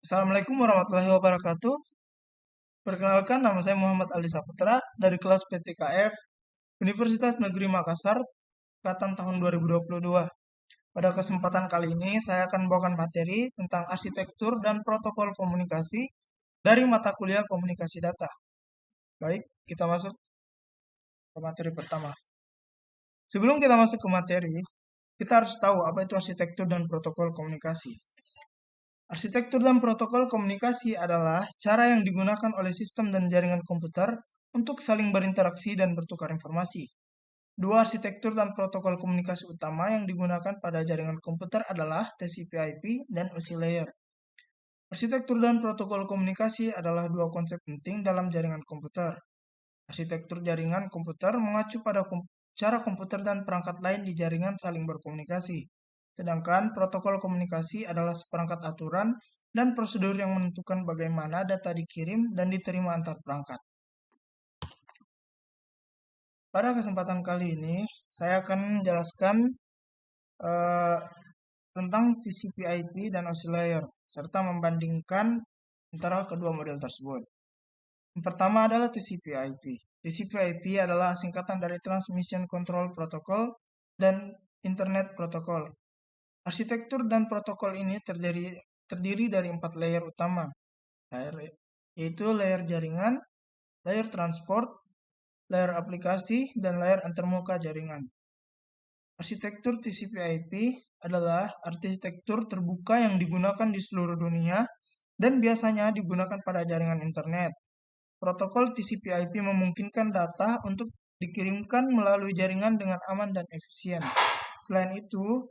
Assalamualaikum warahmatullahi wabarakatuh. Perkenalkan, nama saya Muhammad Ali Saputra dari kelas PTKF Universitas Negeri Makassar, angkatan tahun 2022. Pada kesempatan kali ini, saya akan membawakan materi tentang arsitektur dan protokol komunikasi dari mata kuliah komunikasi data. Baik, kita masuk ke materi pertama. Sebelum kita masuk ke materi, kita harus tahu apa itu arsitektur dan protokol komunikasi. Arsitektur dan protokol komunikasi adalah cara yang digunakan oleh sistem dan jaringan komputer untuk saling berinteraksi dan bertukar informasi. Dua arsitektur dan protokol komunikasi utama yang digunakan pada jaringan komputer adalah TCP/IP dan OSI layer. Arsitektur dan protokol komunikasi adalah dua konsep penting dalam jaringan komputer. Arsitektur jaringan komputer mengacu pada cara komputer dan perangkat lain di jaringan saling berkomunikasi. Sedangkan protokol komunikasi adalah seperangkat aturan dan prosedur yang menentukan bagaimana data dikirim dan diterima antar perangkat. Pada kesempatan kali ini, saya akan menjelaskan eh, tentang TCP/IP dan OSI layer, serta membandingkan antara kedua model tersebut. Yang pertama adalah TCP/IP. TCP/IP adalah singkatan dari Transmission Control Protocol dan Internet Protocol. Arsitektur dan protokol ini terdiri dari 4 layer utama, yaitu layer jaringan, layer transport, layer aplikasi, dan layer antarmuka jaringan. Arsitektur TCP/IP adalah arsitektur terbuka yang digunakan di seluruh dunia dan biasanya digunakan pada jaringan internet. Protokol TCP/IP memungkinkan data untuk dikirimkan melalui jaringan dengan aman dan efisien. Selain itu,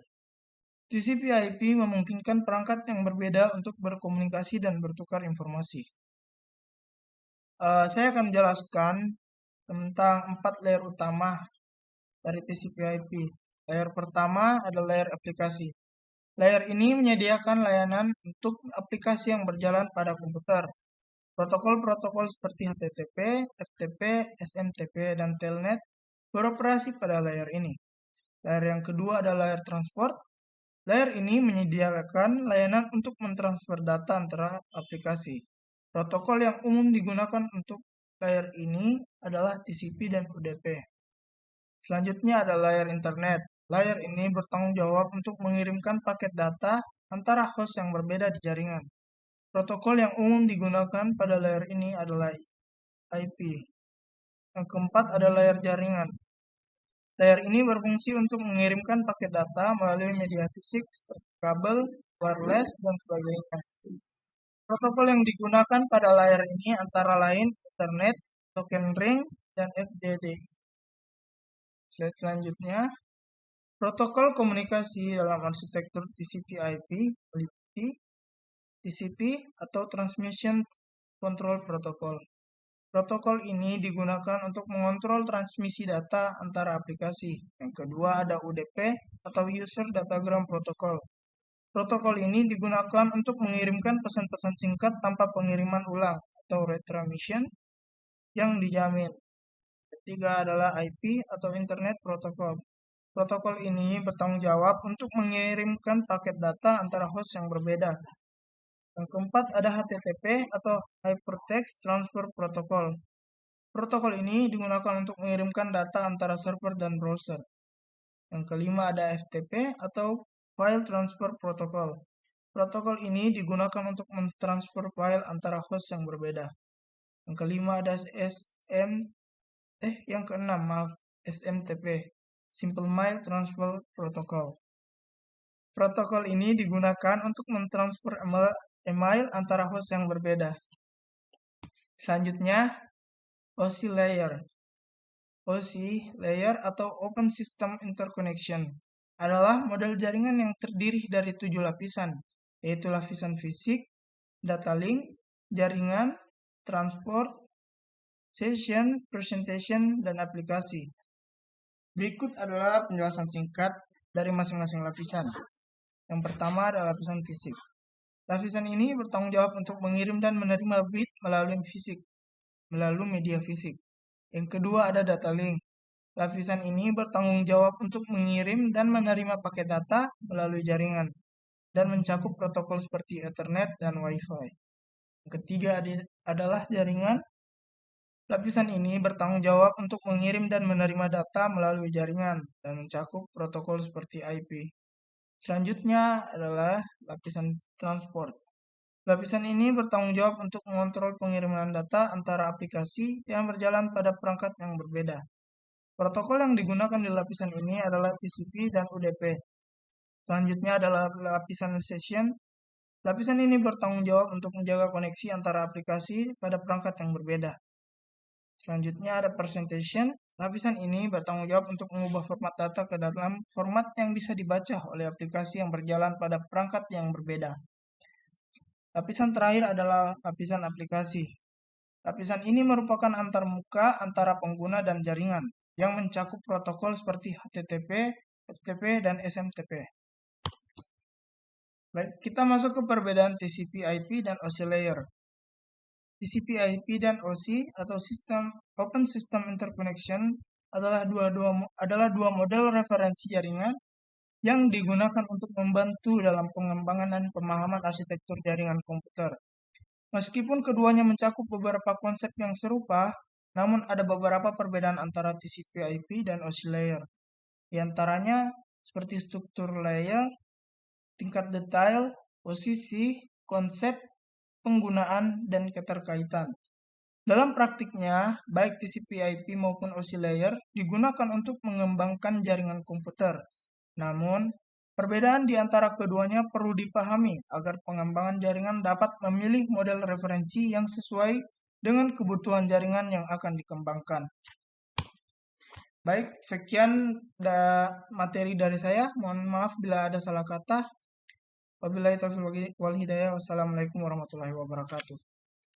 TCP/IP memungkinkan perangkat yang berbeda untuk berkomunikasi dan bertukar informasi. Saya akan menjelaskan tentang 4 layer utama dari TCP/IP. Layer pertama adalah layer aplikasi. Layer ini menyediakan layanan untuk aplikasi yang berjalan pada komputer. Protokol-protokol seperti HTTP, FTP, SMTP, dan Telnet beroperasi pada layer ini. Layer yang kedua adalah layer transport. Layer ini menyediakan layanan untuk mentransfer data antara aplikasi. Protokol yang umum digunakan untuk layer ini adalah TCP dan UDP. Selanjutnya ada layer internet. Layer ini bertanggung jawab untuk mengirimkan paket data antara host yang berbeda di jaringan. Protokol yang umum digunakan pada layer ini adalah IP. Yang keempat ada layer jaringan. Layer ini berfungsi untuk mengirimkan paket data melalui media fisik seperti kabel, wireless, dan sebagainya. Protokol yang digunakan pada layer ini antara lain Ethernet, Token Ring, dan FDDI. Slide selanjutnya, protokol komunikasi dalam arsitektur TCP/IP meliputi TCP atau Transmission Control Protocol. Protokol ini digunakan untuk mengontrol transmisi data antara aplikasi. Yang kedua ada UDP atau User Datagram Protocol. Protokol ini digunakan untuk mengirimkan pesan-pesan singkat tanpa pengiriman ulang atau retransmission yang dijamin. Ketiga adalah IP atau Internet Protocol. Protokol ini bertanggung jawab untuk mengirimkan paket data antara host yang berbeda. Yang keempat ada HTTP atau Hypertext Transfer Protocol. Protokol ini digunakan untuk mengirimkan data antara server dan browser. Yang kelima ada FTP atau File Transfer Protocol. Protokol ini digunakan untuk mentransfer file antara host yang berbeda. Yang kelima ada SMTP, Simple Mail Transfer Protocol. Protokol ini digunakan untuk mentransfer email antara host yang berbeda. Selanjutnya, OSI layer. OSI layer atau Open System Interconnection adalah model jaringan yang terdiri dari 7 lapisan, yaitu lapisan fisik, data link, jaringan, transport, session, presentation, dan aplikasi. Berikut adalah penjelasan singkat dari masing-masing lapisan. Yang pertama adalah lapisan fisik. Lapisan ini bertanggung jawab untuk mengirim dan menerima bit melalui media fisik. Yang kedua ada data link. Lapisan ini bertanggung jawab untuk mengirim dan menerima paket data melalui jaringan. dan mencakup protokol seperti Ethernet dan Wi-Fi. Yang ketiga adalah jaringan. Lapisan ini bertanggung jawab untuk mengirim dan menerima data melalui jaringan dan mencakup protokol seperti IP. Selanjutnya adalah lapisan transport. Lapisan ini bertanggung jawab untuk mengontrol pengiriman data antara aplikasi yang berjalan pada perangkat yang berbeda. Protokol yang digunakan di lapisan ini adalah TCP dan UDP. Selanjutnya adalah lapisan session. Lapisan ini bertanggung jawab untuk menjaga koneksi antara aplikasi pada perangkat yang berbeda. Selanjutnya ada presentation. Lapisan ini bertanggung jawab untuk mengubah format data ke dalam format yang bisa dibaca oleh aplikasi yang berjalan pada perangkat yang berbeda. Lapisan terakhir adalah lapisan aplikasi. Lapisan ini merupakan antarmuka antara pengguna dan jaringan yang mencakup protokol seperti HTTP, FTP, dan SMTP. Baik, kita masuk ke perbedaan TCP/IP dan OSI layer. TCP/IP dan OSI atau Open System Interconnection adalah dua model referensi jaringan yang digunakan untuk membantu dalam pengembangan dan pemahaman arsitektur jaringan komputer. Meskipun keduanya mencakup beberapa konsep yang serupa, namun ada beberapa perbedaan antara TCP/IP dan OSI layer. Di antaranya seperti struktur layer, tingkat detail, posisi, konsep, penggunaan, dan keterkaitan. Dalam praktiknya, baik TCP/IP maupun OSI layer digunakan untuk mengembangkan jaringan komputer. Namun, perbedaan di antara keduanya perlu dipahami agar pengembangan jaringan dapat memilih model referensi yang sesuai dengan kebutuhan jaringan yang akan dikembangkan. Baik, sekian materi dari saya. Mohon maaf bila ada salah kata. Wabillahi taufiq wal hidayah. Wassalamualaikum warahmatullahi wabarakatuh.